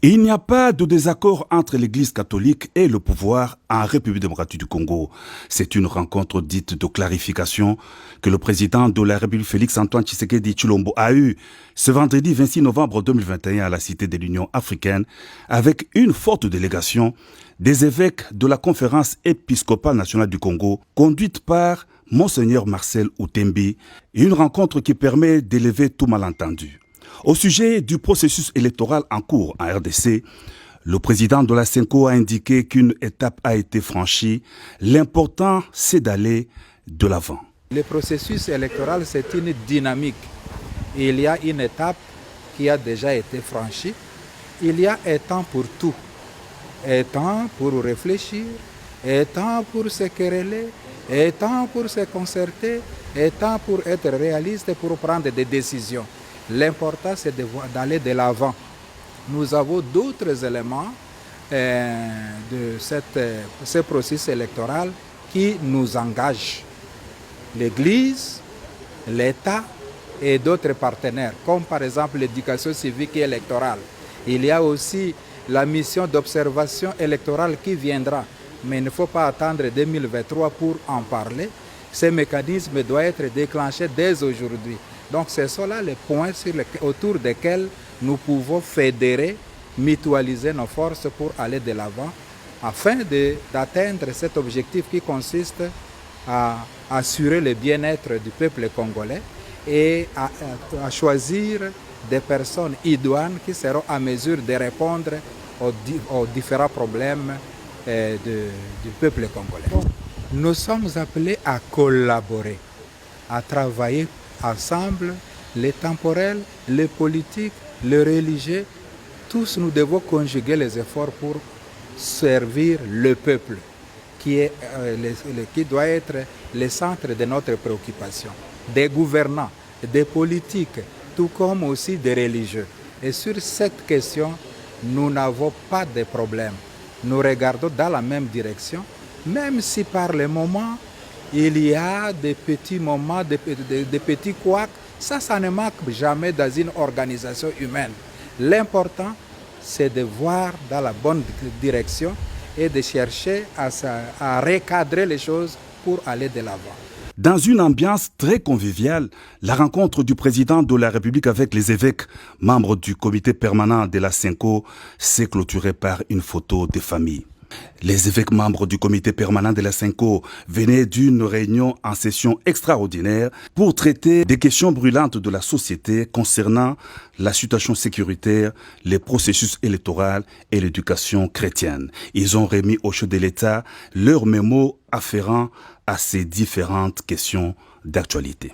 Il n'y a pas de désaccord entre l'Église catholique et le pouvoir en République démocratique du Congo. C'est une rencontre dite de clarification que le président de la République Félix-Antoine Tshisekedi Tshilombo a eue ce vendredi 26 novembre 2021 à la Cité de l'Union africaine avec une forte délégation des évêques de la Conférence épiscopale nationale du Congo conduite par Monseigneur Marcel Outembi, une rencontre qui permet d'élever tout malentendu. Au sujet du processus électoral en cours en RDC, le président de la CENCO a indiqué qu'une étape a été franchie. L'important, c'est d'aller de l'avant. Le processus électoral, c'est une dynamique. Il y a une étape qui a déjà été franchie. Il y a un temps pour tout. Un temps pour réfléchir, un temps pour se quereller, un temps pour se concerter, un temps pour être réaliste et pour prendre des décisions. L'important, c'est d'aller de l'avant. Nous avons d'autres éléments de ce processus électoral qui nous engagent. L'Église, l'État et d'autres partenaires, comme par exemple l'éducation civique et électorale. Il y a aussi la mission d'observation électorale qui viendra. Mais il ne faut pas attendre 2023 pour en parler. Ces mécanismes doivent être déclenchés dès aujourd'hui. Donc ce sont là les points autour desquels nous pouvons fédérer, mutualiser nos forces pour aller de l'avant afin d'atteindre cet objectif qui consiste à assurer le bien-être du peuple congolais et à choisir des personnes idoines qui seront à mesure de répondre aux différents problèmes du peuple congolais. Nous sommes appelés à collaborer, à travailler ensemble, les temporels, les politiques, les religieux. Tous nous devons conjuguer les efforts pour servir le peuple qui doit être le centre de notre préoccupation. Des gouvernants, des politiques, tout comme aussi des religieux. Et sur cette question, nous n'avons pas de problème. Nous regardons dans la même direction, même si par le moment, il y a des petits moments, des petits couacs. Ça ne manque jamais dans une organisation humaine. L'important, c'est de voir dans la bonne direction et de chercher à recadrer les choses pour aller de l'avant. Dans une ambiance très conviviale, la rencontre du président de la République avec les évêques, membres du comité permanent de la CENCO, s'est clôturée par une photo de famille. Les évêques membres du comité permanent de la CENCO venaient d'une réunion en session extraordinaire pour traiter des questions brûlantes de la société concernant la situation sécuritaire, les processus électoraux et l'éducation chrétienne. Ils ont remis au chef de l'État leurs mémos afférents à ces différentes questions d'actualité.